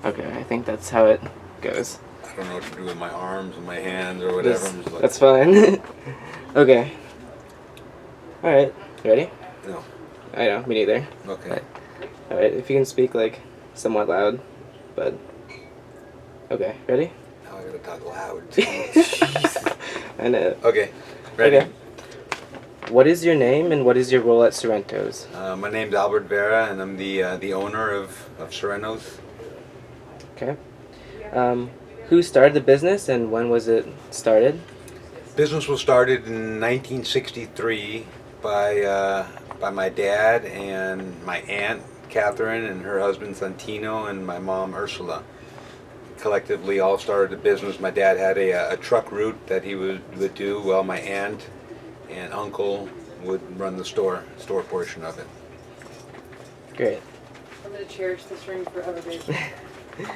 Okay, I think that's how it goes. I don't know what to do with my arms and my hands or whatever. I'm just like, That's fine. Okay. Alright, ready? no. I know, me neither. Okay. Alright, if you can speak like somewhat loud, but okay, ready? Now I gotta talk loud. Jesus. I know. Okay. Ready? Okay. What is your name and what is your role at Sorrento's? My name's Albert Vera, and I'm the owner of Sorrento's. Okay. Who started the business and when was it started? Business was started in 1963 by my dad and my aunt Catherine and her husband Santino and my mom Ursula. Collectively all started the business. My dad had a truck route that he would do, while my aunt and uncle would run the store portion of it. Great. I'm gonna cherish this ring forever, baby.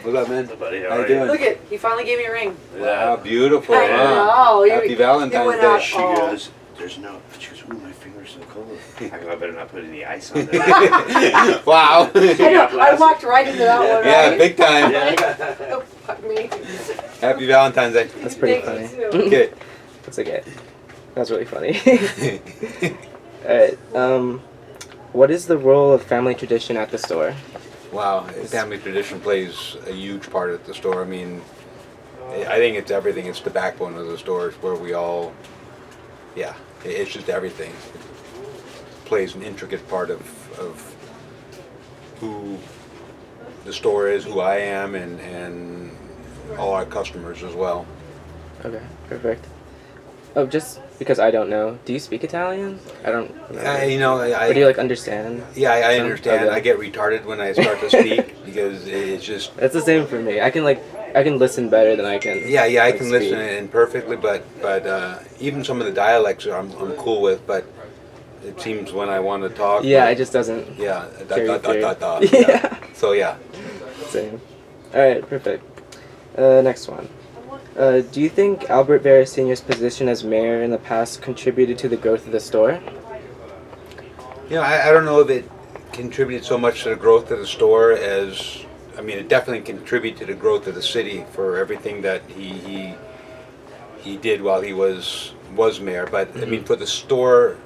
What's up, man? Buddy, How you doing? Look at, he finally gave me a ring. Wow, beautiful. I know. Happy Valentine's went Day. out She all- goes, there's no, she goes, ooh, my finger's so cold. I go, I better not put any ice on there. Wow. I know, I walked right into that one, Yeah, right? big time. Oh, fuck me. Happy Valentine's Day. That's pretty Thank funny. you, too. Okay. That's okay. That was really funny. Alright, what is the role of family tradition at the store? Wow, family tradition plays a huge part at the store. I mean, I think it's everything. It's the backbone of the store. It's where we all, yeah, it's just everything. It plays an intricate part of who the store is, who I am, and all our customers as well. Okay, perfect. Oh, just because I don't know, do you speak Italian? I don't remember. You know, Or do you like understand? yeah, I some? understand. Okay. I get retarded when I start to speak because it's just. It's the same for me. I can listen better than I can. Yeah, I like, can speak. listen in perfectly, but even some of the dialects I'm cool with. But it seems when I want to talk. Yeah, it just doesn't. Yeah, carry through. da. Yeah. So yeah. Same. All right, perfect. Next one. Do you think Albert Vera Sr.'s position as mayor in the past contributed to the growth of the store? You know, I don't know if it contributed so much to the growth of the store as, I mean, it definitely contributed to the growth of the city for everything that he did while he was mayor. But I mean, for the store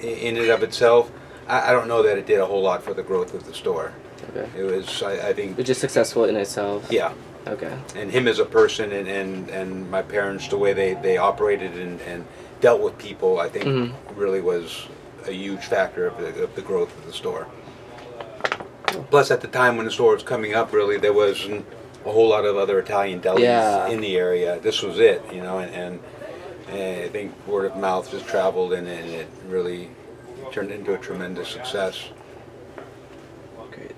in and of itself, I don't know that it did a whole lot for the growth of the store. Okay. It was, I think, It's just successful in itself. yeah. Okay. And him as a person and my parents, the way they operated and dealt with people, I think really was a huge factor of the growth of the store. Plus, at the time when the store was coming up, really, there wasn't a whole lot of other Italian delis in the area. This was it, you know, and I think word of mouth just traveled and it really turned into a tremendous success. Great.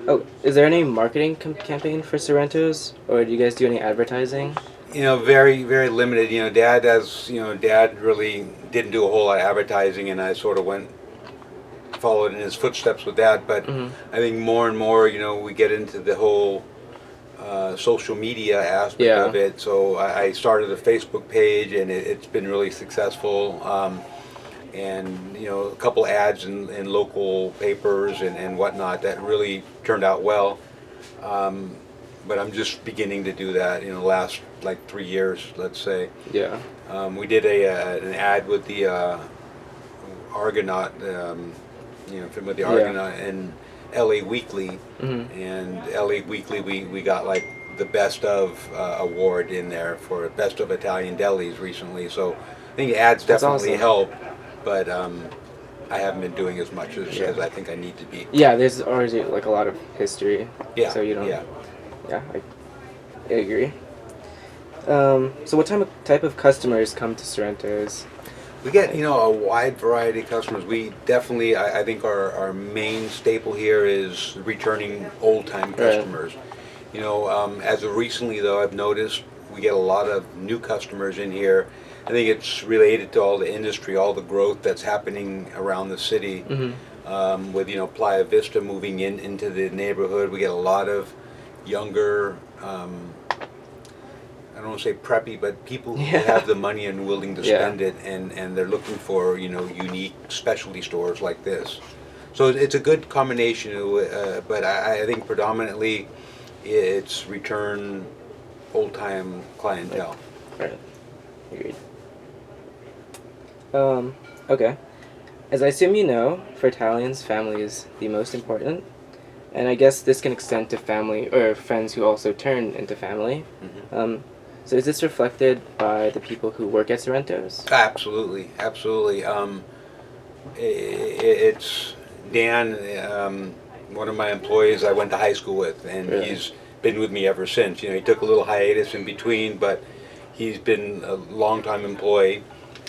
Oh, is there any marketing campaign for Sorrento's, or do you guys do any advertising? You know, very, very limited. You know, Dad really didn't do a whole lot of advertising, and I sort of followed in his footsteps with that. But I think more and more, you know, we get into the whole social media aspect of it. So I started a Facebook page, and it's been really successful. And you know, a couple ads in local papers and whatnot that really turned out well. But I'm just beginning to do that in the last like 3 years, let's say. Yeah. We did an ad with the Argonaut, you know, with the Argonaut and LA Weekly, and LA Weekly we got like the best of award in there for best of Italian delis recently. So I think ads definitely awesome. help. But I haven't been doing as much as I think I need to be. Yeah, there's already like a lot of history. Yeah. So you don't. Yeah. Yeah, I agree. So what type of customers come to Sorrento's? We get, you know, a wide variety of customers. We definitely, I think our main staple here is returning old-time customers. You know, as of recently, though, I've noticed we get a lot of new customers in here. I think it's related to all the industry, all the growth that's happening around the city. With, you know, Playa Vista moving into the neighborhood, we get a lot of younger, I don't want to say preppy, but people who have the money and willing to spend it, and they're looking for, you know, unique specialty stores like this. So it's a good combination, but I think predominantly it's return old-time clientele. Right. Agreed. Okay. As I assume you know, for Italians, family is the most important. And I guess this can extend to family or friends who also turn into family. Mm-hmm. So is this reflected by the people who work at Sorrento's? Absolutely, absolutely. It's Dan, one of my employees I went to high school with, and Really? he's been with me ever since. You know, he took a little hiatus in between, but he's been a long-time employee.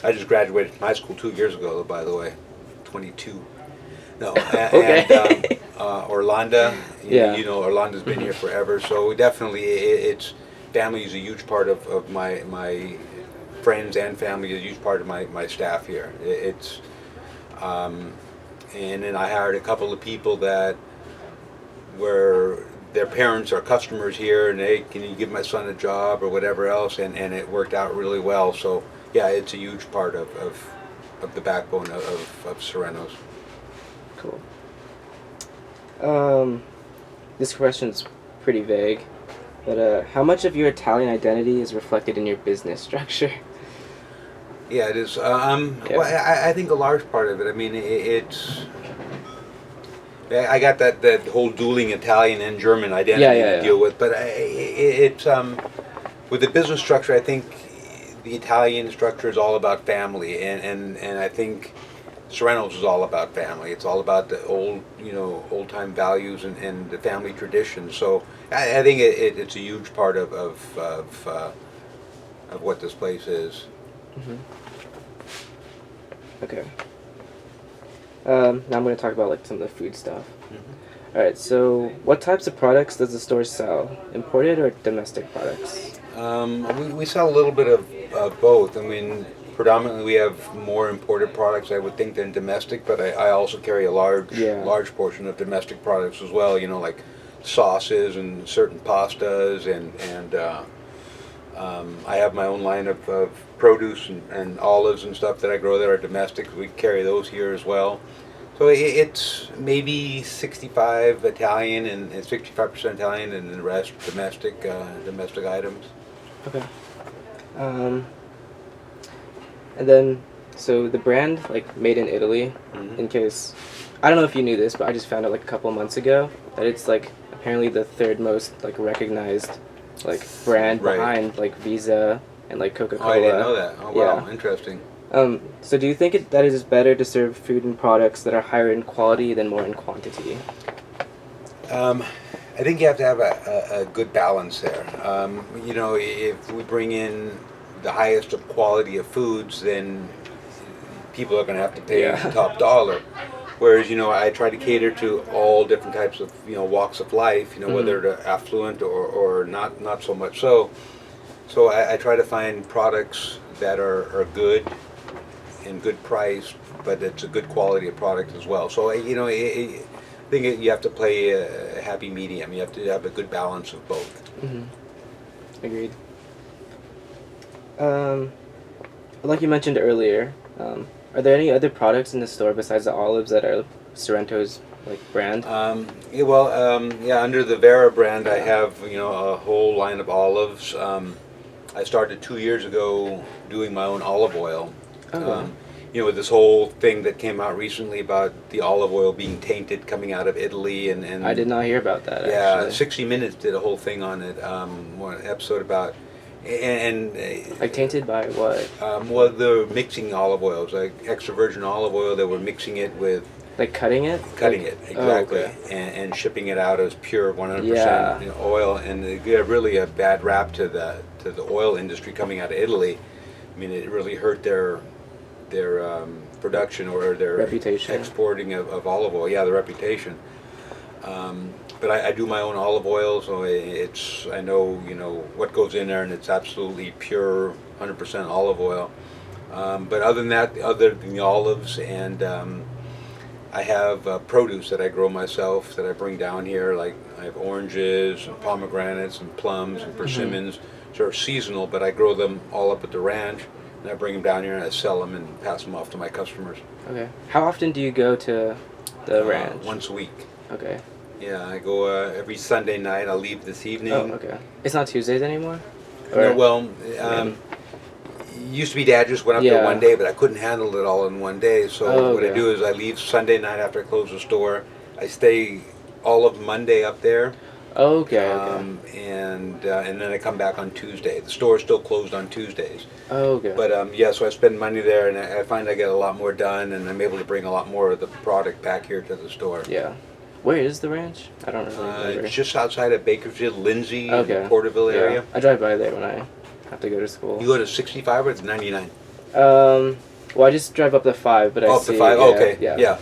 I just graduated from high school 2 years ago, by the way, 22. No, Okay. and Orlando, Yeah. you know, Orlando's been here forever, so definitely it's family is a huge part of my friends and family is a huge part of my staff here. It's and then I hired a couple of people that were their parents are customers here, and hey, can you give my son a job or whatever else, and it worked out really well. So yeah, it's a huge part of the backbone of Sorrento's. Cool. This question's pretty vague, but how much of your Italian identity is reflected in your business structure? Yeah, it is. Yeah. Well, I think a large part of it. I mean, it's. I got that whole dueling Italian and German identity to deal with, but it's with the business structure. I think the Italian structure is all about family, and I think Sorrento's is all about family. It's all about the old time values and the family traditions. So I think it's a huge part of what this place is. Mm-hmm. Okay. Now I'm going to talk about like some of the food stuff. Mm-hmm. All right. So, what types of products does the store sell? Imported or domestic products? We sell a little bit of both. I mean, predominantly we have more imported products, I would think, than domestic. But I also carry a large portion of domestic products as well. You know, like sauces and certain pastas, and I have my own line of produce and olives and stuff that I grow that are domestic. We carry those here as well. So it's maybe 65 Italian and 65% Italian, and the rest domestic items. Okay. And then, so the brand, like, made in Italy, Mm-hmm. in case, I don't know if you knew this, but I just found out, like, a couple months ago, that it's, like, apparently the third most, like, recognized, like, brand Right. behind, like, Visa and, like, Coca-Cola. Oh, I didn't know that. Oh, wow, Yeah. interesting. So do you think that it is better to serve food and products that are higher in quality than more in quantity? I think you have to have a good balance there. You know, if we bring in the highest of quality of foods, then people are going to have to pay Yeah. top dollar. Whereas, you know, I try to cater to all different types of, walks of life, whether they're affluent or not so much so. So I try to find products that are good and good price, but it's a good quality of product as well. So, I think you have to play a happy medium. You have to have a good balance of both. Mm-hmm. Agreed. Like you mentioned earlier, are there any other products in the store besides the olives that are Sorrento's like brand? Under the Vera brand, I have a whole line of olives. I started 2 years ago doing my own olive oil. Oh. With this whole thing that came out recently about the olive oil being tainted coming out of Italy, and I did not hear about that. yeah, Actually. 60 Minutes did a whole thing on it. One episode about and Like tainted by what? well, they're mixing olive oils, like extra virgin olive oil. They were mixing it with Like cutting it? cutting Like- it exactly, Oh, okay. and shipping it out as pure 100% Yeah. oil. And they give really a bad rap to the oil industry coming out of Italy. I mean, it really hurt their production or their Reputation. exporting of olive oil. Yeah, the reputation. But I do my own olive oil, so I know what goes in there, and it's absolutely pure 100% olive oil. But other than that, other than the olives, and I have produce that I grow myself that I bring down here. Like I have oranges and pomegranates and plums and persimmons. Sort of seasonal, but I grow them all up at the ranch, and I bring them down here and I sell them and pass them off to my customers. Okay. How often do you go to The ranch. once a week. Okay. Yeah, I go every Sunday night. I'll leave this evening. Oh, okay. It's not Tuesdays anymore? No, well, Yeah. used to be Dad just went up Yeah. there one day, but I couldn't handle it all in one day. So Oh, what I okay. do is I leave Sunday night after I close the store. I stay all of Monday up there, Okay, and then I come back on Tuesday. The store is still closed on Tuesdays. okay. But yeah, so I spend money there, and I find I get a lot more done, and I'm able to bring a lot more of the product back here to the store. Yeah. Where is the ranch? I don't really remember. It's just outside of Bakersfield, Lindsay, in Okay. the Porterville Yeah. area. I drive by there when I have to go to school. You go to 65 or 99? Well, I just drive up the 5, but I Oh, see. the 5. Yeah, Okay. Yeah. Yeah.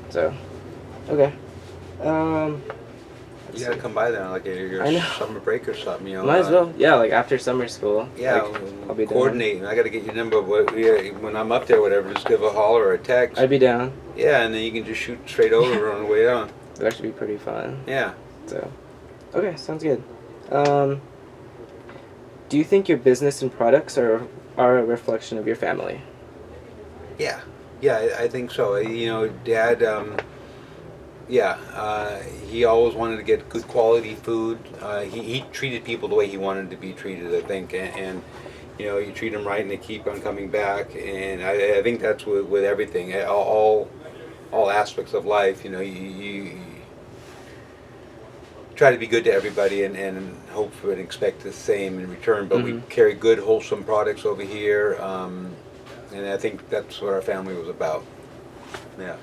So, okay. You gotta come by there on like your I know. summer break or something. You know. Might as well. Yeah, like after summer school. Yeah, like, I'll be down. coordinate. I gotta get your number. But yeah, when I'm up there, whatever, just give a holler or a text. I'd be down. Yeah, and then you can just shoot straight over on the way down. It'd actually be pretty fun. Yeah. So, okay, sounds good. Do you think your business and products are a reflection of your family? Yeah. Yeah, I think so. You know, Dad. He always wanted to get good quality food. He treated people the way he wanted to be treated, I think, and you know, you treat them right and they keep on coming back. And I think that's with everything, all aspects of life. You know, you try to be good to everybody and hope for and expect the same in return. But we carry good, wholesome products over here, and I think that's what our family was about. Yeah.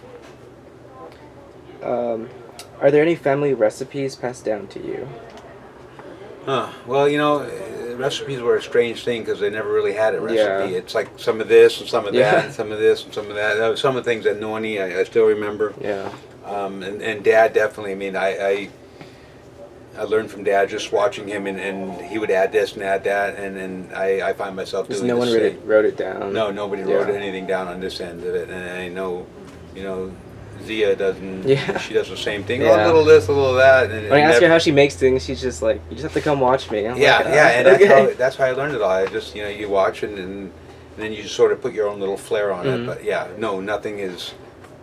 Are there any family recipes passed down to you? Well, you know, recipes were a strange thing because they never really had a recipe. Yeah. It's like some of this and some of that Yeah. and some of this and some of that. Some of the things that Noni, I still remember. Yeah. And Dad definitely. I mean, I learned from Dad just watching him, and he would add this and add that, and I find myself Just doing no the one same. really wrote it down. No, nobody Yeah. wrote anything down on this end of it, and I know, you know, Zia doesn't. Yeah. She does the same thing. Yeah. Oh, a little this, a little that. And When I ask never- her how she makes things, she's just like, "You just have to come watch me." I'm Yeah, like, yeah, and okay. that's how I learned it all. I just, you know, you watch it and then you just sort of put your own little flair on it. But yeah, no, nothing is,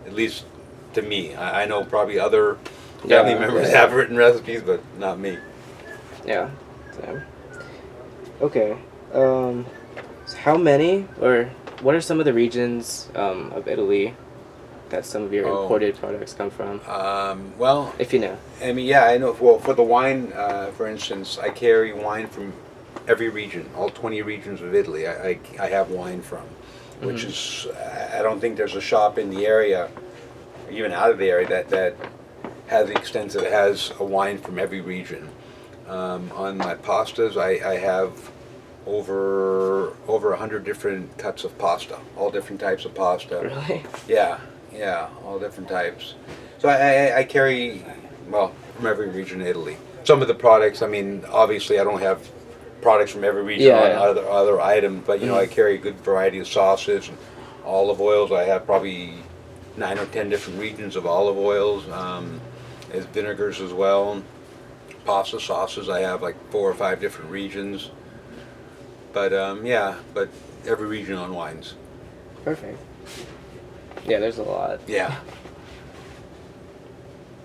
at least to me. I know probably other family Yeah, members yeah. have written recipes, but not me. Yeah. Same. Okay. So how many, or what are some of the regions of Italy that some of your Oh. imported products come from? Well, If you know. I mean, yeah, I know. Well, for the wine, for instance, I carry wine from every region, all 20 regions of Italy. I have wine from, which is, I don't think there's a shop in the area, even out of the area, that has has a wine from every region. On my pastas, I have over 100 different cuts of pasta, all different types of pasta. Really? Yeah, all different types. So I carry, well, from every region in Italy. Some of the products, I mean, obviously I don't have products from every region on other items, but you know, I carry a good variety of sauces and olive oils. I have probably 9 or 10 different regions of olive oils, as vinegars as well. Pasta sauces, I have like 4 or 5 different regions. But yeah, but every region on wines. Perfect. Yeah, there's a lot. Yeah.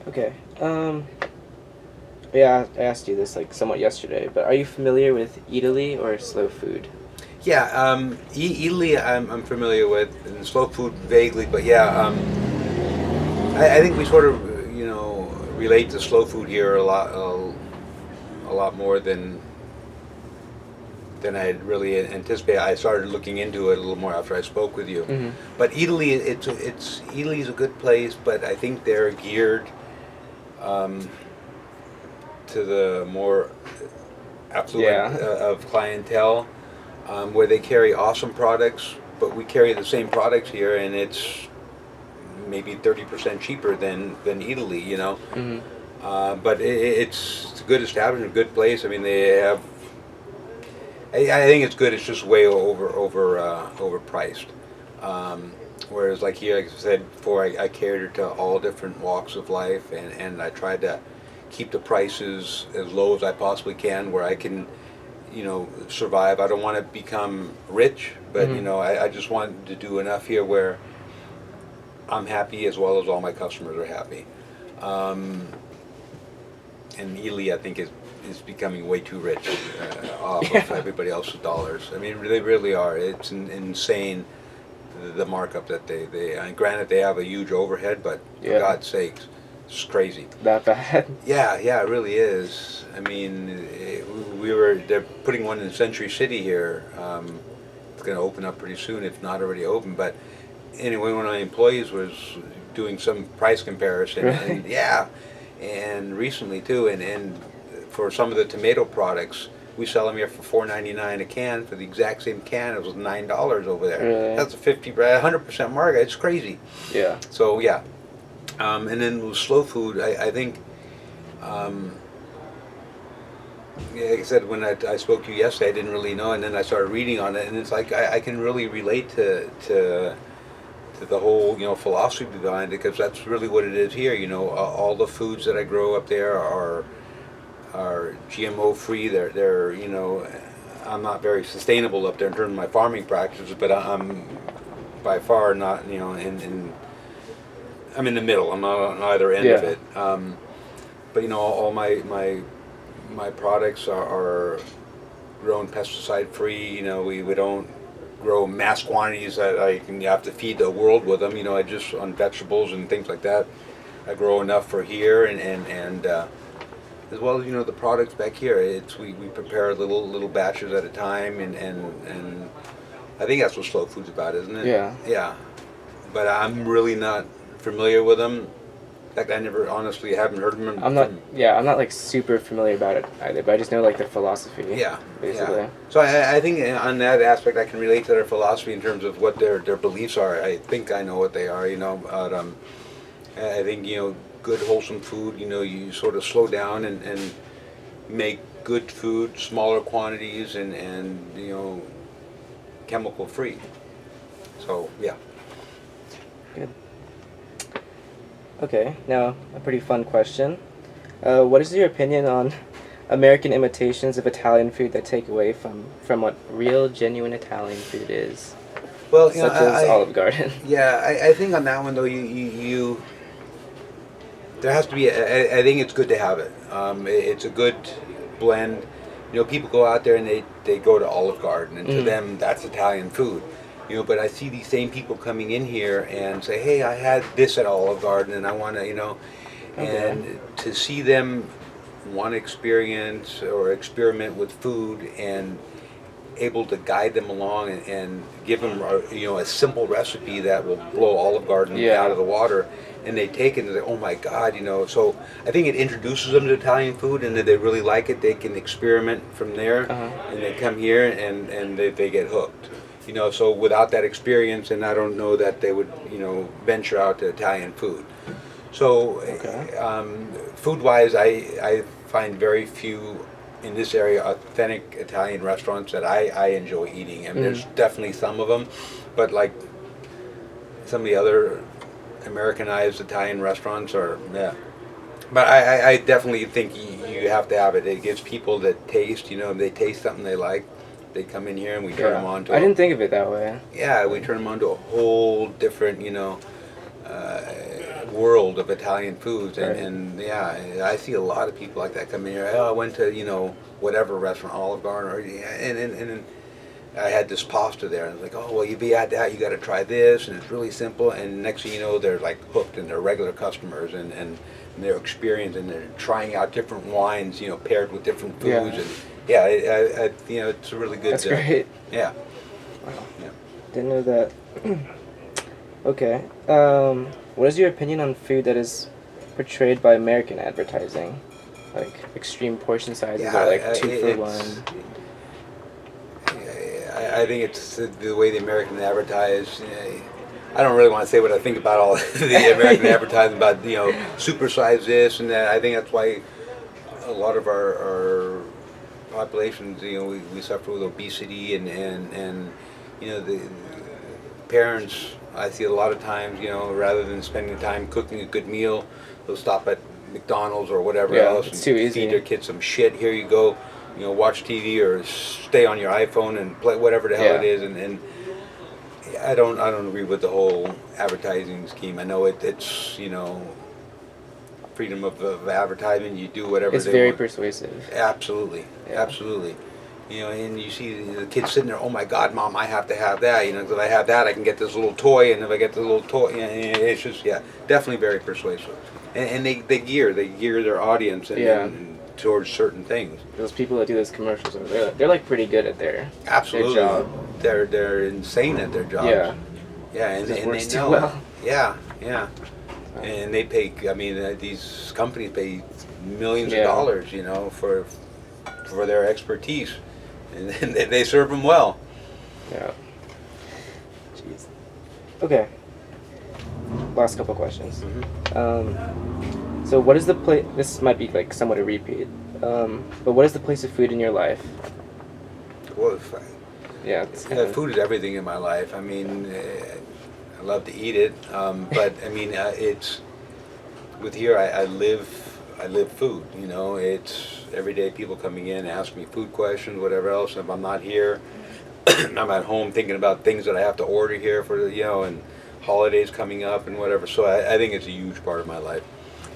Okay. Yeah, I asked you this like somewhat yesterday, but are you familiar with Italy or slow food? Yeah, Italy I'm familiar with, and slow food vaguely, but yeah, I think we sort of, you know, relate to slow food here a lot more than I had really anticipated. I started looking into it a little more after I spoke with you. But Italy, Italy's a good place, but I think they're geared to the more affluent of clientele, where they carry awesome products, but we carry the same products here, and it's maybe 30% cheaper than Italy, you know. But it's a good establishment, a good place. I mean, they have. I think it's good. It's just way overpriced. Whereas, like here, like I said before, I cater to all different walks of life, and I try to keep the prices as low as I possibly can, where I can, you know, survive. I don't want to become rich, but you know, I just want to do enough here where I'm happy as well as all my customers are happy. And Ely, I think, is becoming way too rich off of everybody else's dollars. I mean, they really are. It's insane, the markup that they and granted, they have a huge overhead, but for Yeah. God's sakes, it's crazy. That bad? Yeah, it really is. I mean, they're putting one in Century City here. It's going to open up pretty soon, if not already open. But anyway, one of my employees was doing some price comparison, Really? and yeah, and recently too, and for some of the tomato products, we sell them here for $4.99 a can for the exact same can. It was $9 over there. Really? That's a 100% markup. It's crazy. Yeah. So yeah, and then with slow food, I think. Yeah, like I said, when I spoke to you yesterday, I didn't really know, and then I started reading on it, and it's like I can really relate to the whole philosophy behind it, because that's really what it is here. All the foods that I grow up there are GMO free. They're I'm not very sustainable up there in terms of my farming practices, but I'm by far not I'm in the middle. I'm not on either end of Yeah. it. But all my products are grown pesticide free. We don't grow mass quantities that you have to feed the world with them. I just on vegetables and things like that. I grow enough for here, and as well as the products back here. We prepare little batches at a time, and I think that's what slow food's about, isn't it? Yeah. Yeah, but I'm really not familiar with them. In fact, I never honestly haven't heard of them. I'm not like super familiar about it either, but I just know like the philosophy. Yeah, basically. yeah. So I think on that aspect, I can relate to their philosophy in terms of what their beliefs are. I think I know what they are. But I think good wholesome food. You sort of slow down and make good food, smaller quantities, and chemical free. So yeah. Good. Okay, now a pretty fun question. What is your opinion on American imitations of Italian food that take away from what real, genuine Italian food is? Well, Such as Olive Garden. Yeah, I think on that one though, you there has to be. I think it's good to have it. It's a good blend. People go out there and they go to Olive Garden, and to them that's Italian food. But I see these same people coming in here and say, "Hey, I had this at Olive Garden, and I want to," and to see them want to experience or experiment with food and able to guide them along and give them a simple recipe that will blow Olive Garden out of the water, and they take it and they, oh my God, so I think it introduces them to Italian food, and if they really like it, they can experiment from there, and they come here and they get hooked. So without that experience, and I don't know that they would venture out to Italian food. So food-wise, I find very few in this area authentic Italian restaurants that I enjoy eating. I mean, there's definitely some of them, but like some of the other Americanized Italian restaurants are, yeah. But I definitely think you have to have it. It gives people that taste, if they taste something they like, they come in here and we turn them on to I didn't think of it that way. Yeah, we turn them on to a whole different, world of Italian foods, and yeah, I see a lot of people like that come in here. Oh, I went to whatever restaurant, Olive Garden, or and I had this pasta there, and I was like, oh well, you had that, you got to try this, and it's really simple. And next thing you know, they're like hooked, and they're regular customers, and they're experienced, and they're trying out different wines, paired with different foods, and yeah, it's a really good. That's great. Yeah. Wow. Yeah. Didn't know that. Okay. What is your opinion on food that is portrayed by American advertising? Like extreme portion sizes or like 2 for 1? I think it's the way the American advertise. I don't really want to say what I think about all the American advertising about supersize this and that. I think that's why a lot of our populations, we suffer with obesity and the parents. I see a lot of times, rather than spending time cooking a good meal, they'll stop at McDonald's or whatever else and it's too easy. feed their kids some shit. Here you go, watch TV or stay on your iPhone and play whatever the hell it is. And I don't agree with the whole advertising scheme. I know it's freedom of advertising. You do whatever It's they very want. persuasive. Absolutely, Yeah. absolutely. And you see the kids sitting there. Oh my God, Mom, I have to have that. Because if I have that, I can get this little toy, and if I get the little toy, it's just definitely very persuasive. And they gear their audience and towards certain things. Those people that do those commercials, they're like pretty good at their Absolutely, job. They're insane at their jobs. Yeah. Yeah, and Just they works too know. well. Yeah, yeah. And they pay. I mean, these companies pay millions of dollars, for their expertise, and they serve them well. Yeah. Jeez. Okay. Last couple questions. So, what is the place? This might be like somewhat a repeat. But what is the place of food in your life? Well, food is everything in my life. I mean, I love to eat it, but I mean, it's with here. I live food. It's every day people coming in, ask me food questions, whatever else. If I'm not here, I'm at home thinking about things that I have to order here for and holidays coming up and whatever. So I think it's a huge part of my life.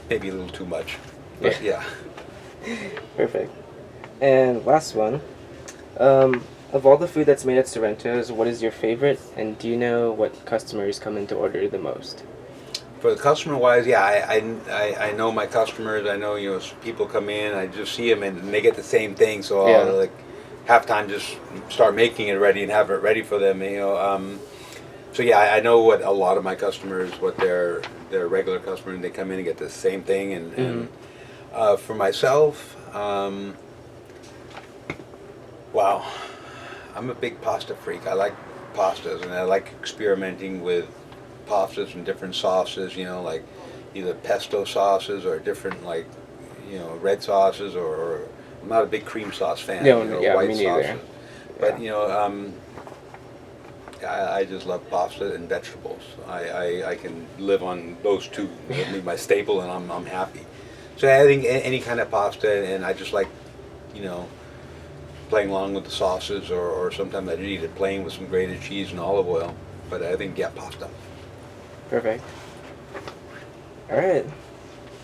Maybe a little too much, but yeah. Perfect. And last one. Of all the food that's made at Sorrento's, what is your favorite? And do you know what customers come in to order the most? For the customer wise, I know my customers. I know people come in. I just see them and they get the same thing. So I'll like half time just start making it ready and have it ready for them. So I know what a lot of my customers, what their regular customers, they come in and get the same thing. And for myself, wow, I'm a big pasta freak. I like pastas, and I like experimenting with pastas and different sauces. Like either pesto sauces or different red sauces, or I'm not a big cream sauce fan. White me sauces. neither. But I just love pasta and vegetables. I can live on those two. That'll be my staple, and I'm happy. So I think any kind of pasta, and I just like, playing along with the sauces, or sometimes I eat it plain with some grated cheese and olive oil. But I think pasta. Perfect. All right.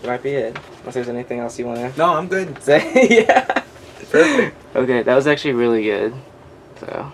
That might be it. Unless there's anything else you want to No, I'm good. say. Yeah. Perfect. Okay, that was actually really good. So.